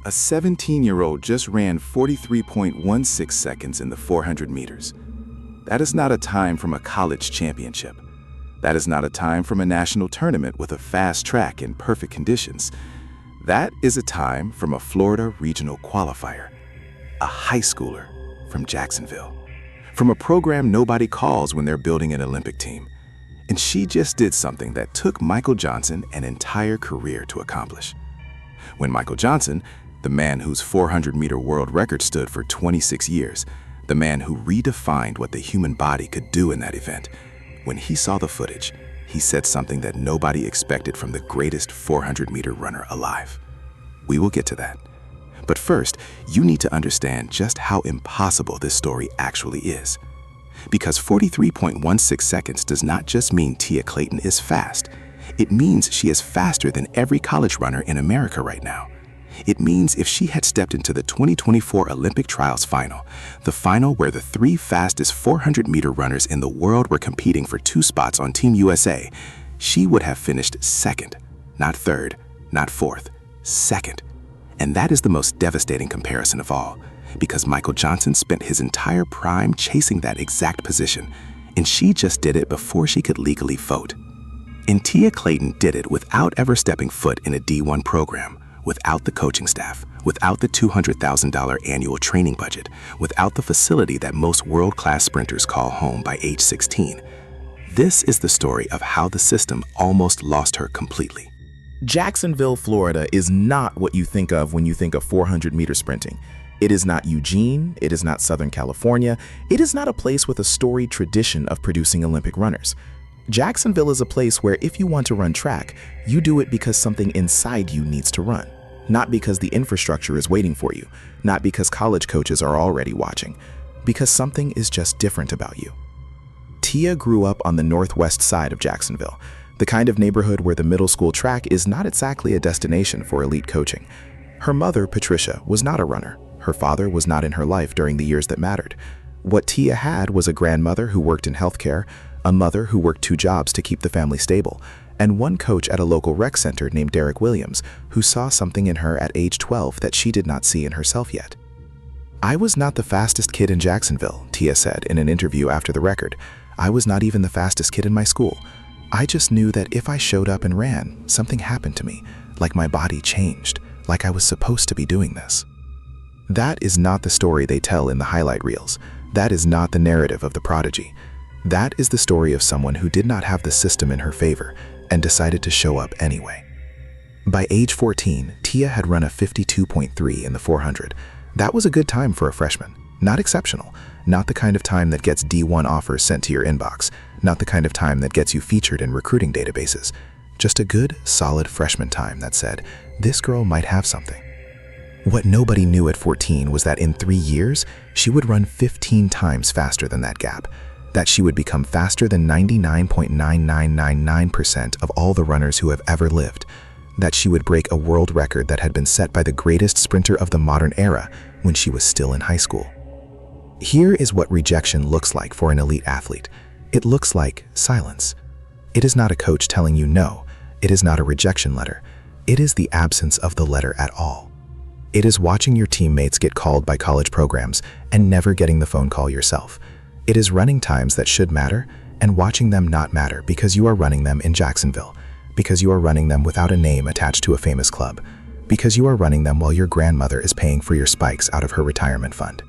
A 17-year-old just ran 43.16 seconds in the 400 meters. That is not a time from a college championship. That is not a time from a national tournament with a fast track and perfect conditions. That is a time from a Florida regional qualifier, a high schooler from Jacksonville, from a program nobody calls when they're building an Olympic team. And she just did something that took Michael Johnson an entire career to accomplish. When Michael Johnson, the man whose 400-meter world record stood for 26 years, the man who redefined what the human body could do in that event, when he saw the footage, he said something that nobody expected from the greatest 400-meter runner alive. We will get to that. But first, you need to understand just how impossible this story actually is. Because 43.16 seconds does not just mean Tia Clayton is fast. It means she is faster than every college runner in America right now. It means if she had stepped into the 2024 Olympic trials final, the final where the 3 fastest 400-meter runners in the world were competing for 2 spots on Team USA, she would have finished second, not third, not fourth, second. And that is the most devastating comparison of all, because Michael Johnson spent his entire prime chasing that exact position, and she just did it before she could legally vote. And Tia Clayton did it without ever stepping foot in a D1 program, without the coaching staff, without the $200,000 annual training budget, without the facility that most world-class sprinters call home by age 16. This is the story of how the system almost lost her completely. Jacksonville, Florida is not what you think of when you think of 400-meter sprinting. It is not Eugene, it is not Southern California, it is not a place with a storied tradition of producing Olympic runners. Jacksonville is a place where if you want to run track, you do it because something inside you needs to run. Not because the infrastructure is waiting for you, not because college coaches are already watching, because something is just different about you. Tia grew up on the northwest side of Jacksonville, the kind of neighborhood where the middle school track is not exactly a destination for elite coaching. Her mother, Patricia, was not a runner. Her father was not in her life during the years that mattered. What Tia had was a grandmother who worked in healthcare, a mother who worked 2 jobs to keep the family stable, and one coach at a local rec center named Derek Williams, who saw something in her at age 12 that she did not see in herself yet. "I was not the fastest kid in Jacksonville," Tia said in an interview after the record. "I was not even the fastest kid in my school. I just knew that if I showed up and ran, something happened to me, like my body changed, like I was supposed to be doing this." That is not the story they tell in the highlight reels. That is not the narrative of the prodigy. That is the story of someone who did not have the system in her favor and decided to show up anyway. By age 14, Tia had run a 52.3 in the 400. That was a good time for a freshman. Not exceptional. Not the kind of time that gets D1 offers sent to your inbox. Not the kind of time that gets you featured in recruiting databases. Just a good, solid freshman time that said, this girl might have something. What nobody knew at 14 was that in 3 years, she would run 15 times faster than that gap. That she would become faster than 99.9999% of all the runners who have ever lived. That she would break a world record that had been set by the greatest sprinter of the modern era when she was still in high school. Here is what rejection looks like for an elite athlete. It looks like silence. It is not a coach telling you no. It is not a rejection letter. It is the absence of the letter at all. It is watching your teammates get called by college programs and never getting the phone call yourself. It is running times that should matter and watching them not matter because you are running them in Jacksonville, because you are running them without a name attached to a famous club, because you are running them while your grandmother is paying for your spikes out of her retirement fund.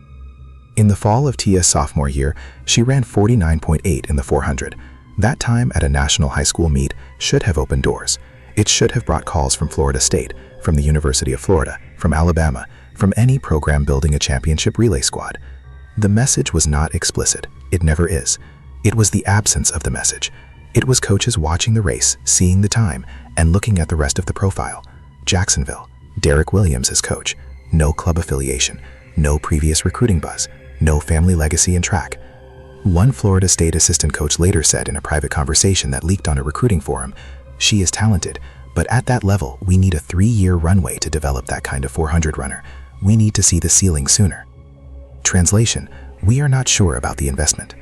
In the fall of Tia's sophomore year, she ran 49.8 in the 400. That time at a national high school meet should have opened doors. It should have brought calls from Florida State, from the University of Florida, from Alabama, from any program building a championship relay squad. The message was not explicit. It never is. It was the absence of the message. It was coaches watching the race, seeing the time, and looking at the rest of the profile. Jacksonville, Derek Williams as coach, no club affiliation, no previous recruiting buzz, no family legacy in track. One Florida State assistant coach later said in a private conversation that leaked on a recruiting forum, "She is talented, but at that level, we need a 3-year runway to develop that kind of 400 runner. We need to see the ceiling sooner." Translation, we are not sure about the investment.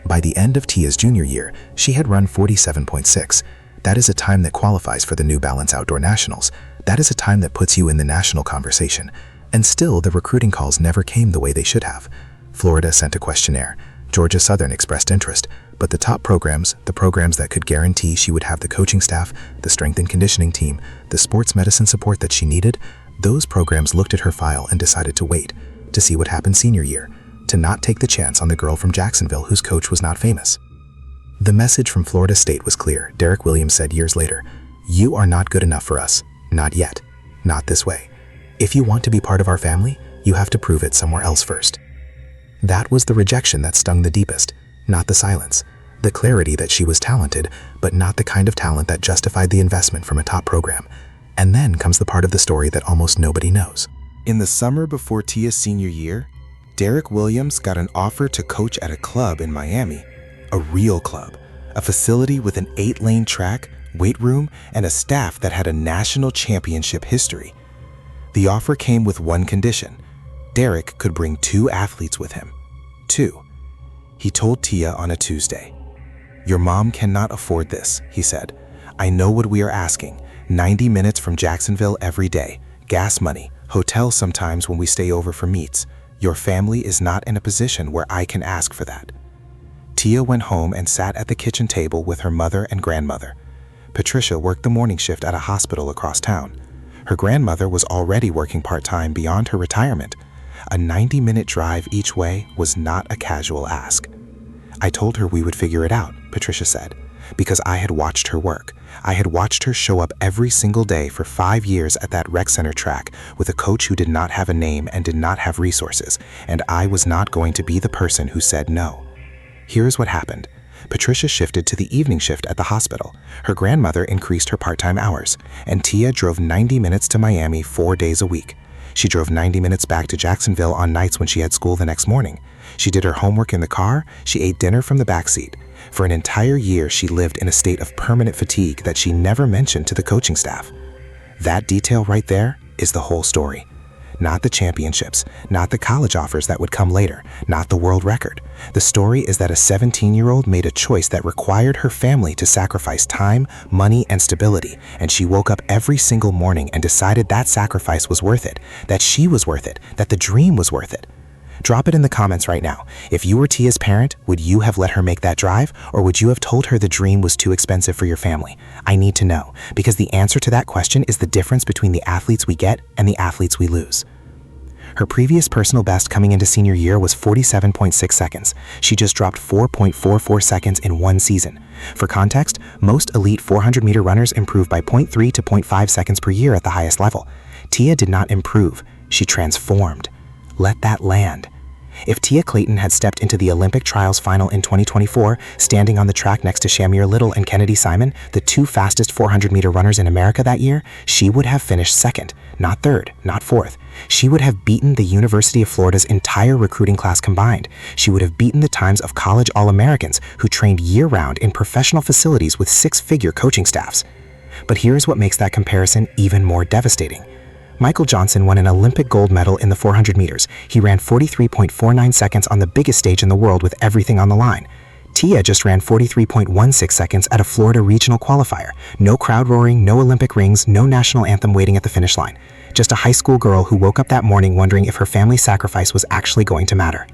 By the end of Tia's junior year, she had run 47.6. That is a time that qualifies for the New Balance Outdoor Nationals. That is a time that puts you in the national conversation. And still, the recruiting calls never came the way they should have. Florida sent a questionnaire. Georgia Southern expressed interest. But the top programs, the programs that could guarantee she would have the coaching staff, the strength and conditioning team, the sports medicine support that she needed, those programs looked at her file and decided to wait, to see what happened senior year, to not take the chance on the girl from Jacksonville whose coach was not famous. The message from Florida State was clear. Derek Williams said years later, "You are not good enough for us. Not yet. Not this way. If you want to be part of our family, you have to prove it somewhere else first." That was the rejection that stung the deepest, not the silence. The clarity that she was talented, but not the kind of talent that justified the investment from a top program. And then comes the part of the story that almost nobody knows. In the summer before Tia's senior year, Derek Williams got an offer to coach at a club in Miami. A real club. A facility with an 8-lane track, weight room, and a staff that had a national championship history. The offer came with one condition. Derek could bring 2 athletes with him. 2. He told Tia on a Tuesday. "Your mom cannot afford this," he said. "I know what we are asking. 90 minutes from Jacksonville every day. Gas money. Hotels sometimes when we stay over for meets. Your family is not in a position where I can ask for that." Tia went home and sat at the kitchen table with her mother and grandmother. Patricia worked the morning shift at a hospital across town. Her grandmother was already working part-time beyond her retirement. A 90-minute drive each way was not a casual ask. "I told her we would figure it out," Patricia said, "because I had watched her work. I had watched her show up every single day for 5 years at that rec center track with a coach who did not have a name and did not have resources, and I was not going to be the person who said no." Here's what happened. Patricia shifted to the evening shift at the hospital. Her grandmother increased her part-time hours, and Tia drove 90 minutes to Miami 4 days a week. She drove 90 minutes back to Jacksonville on nights when she had school the next morning. She did her homework in the car. She ate dinner from the backseat. For an entire year, she lived in a state of permanent fatigue that she never mentioned to the coaching staff. That detail right there is the whole story. Not the championships, not the college offers that would come later, not the world record. The story is that a 17-year-old made a choice that required her family to sacrifice time, money, and stability, and she woke up every single morning and decided that sacrifice was worth it, that she was worth it, that the dream was worth it. Drop it in the comments right now. If you were Tia's parent, would you have let her make that drive, or would you have told her the dream was too expensive for your family? I need to know, because the answer to that question is the difference between the athletes we get and the athletes we lose. Her previous personal best coming into senior year was 47.6 seconds. She just dropped 4.44 seconds in one season. For context, most elite 400-meter runners improve by 0.3 to 0.5 seconds per year at the highest level. Tia did not improve. She transformed. Let that land. If Tia Clayton had stepped into the Olympic trials final in 2024, standing on the track next to Shamir Little and Kennedy Simon, the 2 fastest 400-meter runners in America that year, she would have finished second, not third, not fourth. She would have beaten the University of Florida's entire recruiting class combined. She would have beaten the times of college All-Americans who trained year-round in professional facilities with 6-figure coaching staffs. But here's what makes that comparison even more devastating. Michael Johnson won an Olympic gold medal in the 400 meters. He ran 43.49 seconds on the biggest stage in the world with everything on the line. Tia just ran 43.16 seconds at a Florida regional qualifier. No crowd roaring, no Olympic rings, no national anthem waiting at the finish line. Just a high school girl who woke up that morning wondering if her family's sacrifice was actually going to matter.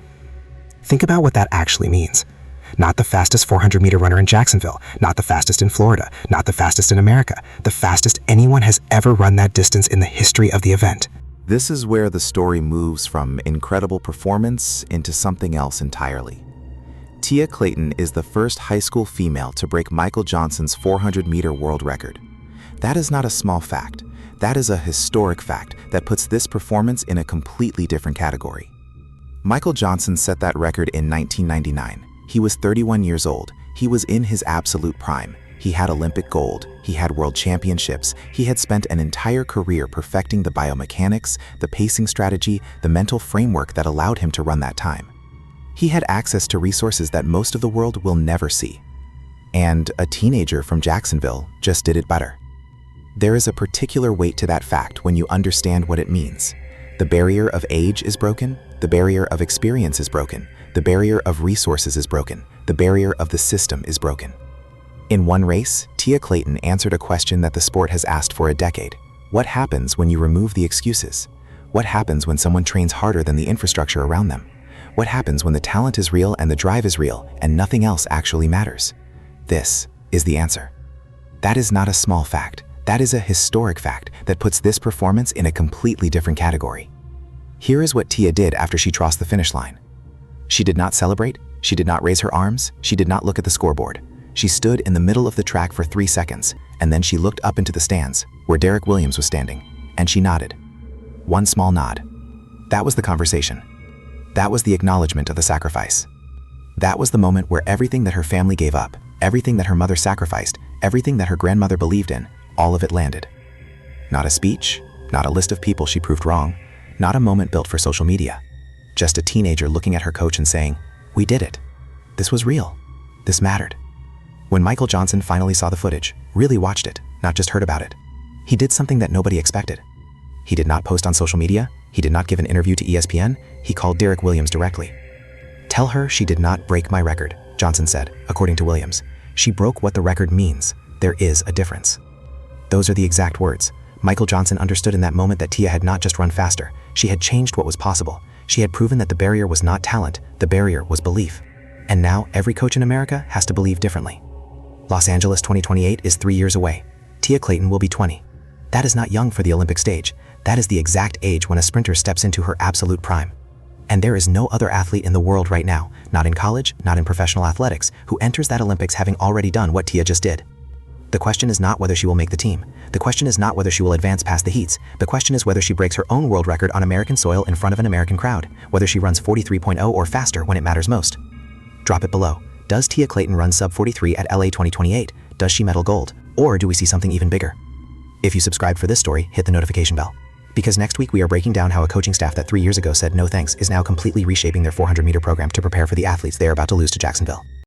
Think about what that actually means. Not the fastest 400-meter runner in Jacksonville, not the fastest in Florida, not the fastest in America, the fastest anyone has ever run that distance in the history of the event. This is where the story moves from incredible performance into something else entirely. Tia Clayton is the first high school female to break Michael Johnson's 400-meter world record. That is not a small fact. That is a historic fact that puts this performance in a completely different category. Michael Johnson set that record in 1999. He was 31 years old. He was in his absolute prime. He had Olympic gold. He had world championships. He had spent an entire career perfecting the biomechanics, the pacing strategy, the mental framework that allowed him to run that time. He had access to resources that most of the world will never see. And a teenager from Jacksonville just did it better. There is a particular weight to that fact when you understand what it means. The barrier of age is broken. The barrier of experience is broken. The barrier of resources is broken. The barrier of the system is broken. In one race, Tia Clayton answered a question that the sport has asked for a decade. What happens when you remove the excuses? What happens when someone trains harder than the infrastructure around them? What happens when the talent is real and the drive is real and nothing else actually matters? This is the answer. That is not a small fact. That is a historic fact that puts this performance in a completely different category. Here is what Tia did after she crossed the finish line. She did not celebrate. She did not raise her arms. She did not look at the scoreboard. She stood in the middle of the track for 3 seconds, and then she looked up into the stands, where Derek Williams was standing, and she nodded. One small nod. That was the conversation. That was the acknowledgement of the sacrifice. That was the moment where everything that her family gave up, everything that her mother sacrificed, everything that her grandmother believed in, all of it landed. Not a speech, not a list of people she proved wrong, not a moment built for social media. Just a teenager looking at her coach and saying, "We did it. This was real. This mattered." When Michael Johnson finally saw the footage, really watched it, not just heard about it, he did something that nobody expected. He did not post on social media. He did not give an interview to ESPN. He called Derek Williams directly. "Tell her she did not break my record," Johnson said, according to Williams. "She broke what the record means. There is a difference." Those are the exact words. Michael Johnson understood in that moment that Tia had not just run faster. She had changed what was possible. She had proven that the barrier was not talent. The barrier was belief. And now every coach in America has to believe differently. Los Angeles 2028 is 3 years away. Tia Clayton will be 20. That is not young for the Olympic stage. That is the exact age when a sprinter steps into her absolute prime. And there is no other athlete in the world right now, not in college, not in professional athletics, who enters that Olympics having already done what Tia just did. The question is not whether she will make the team. The question is not whether she will advance past the heats. The question is whether she breaks her own world record on American soil in front of an American crowd, whether she runs 43.0 or faster when it matters most. Drop it below. Does Tia Clayton run sub 43 at LA 2028? Does she medal gold? Or do we see something even bigger? If you subscribed for this story, hit the notification bell. Because next week we are breaking down how a coaching staff that 3 years ago said no thanks is now completely reshaping their 400-meter program to prepare for the athletes they are about to lose to Jacksonville.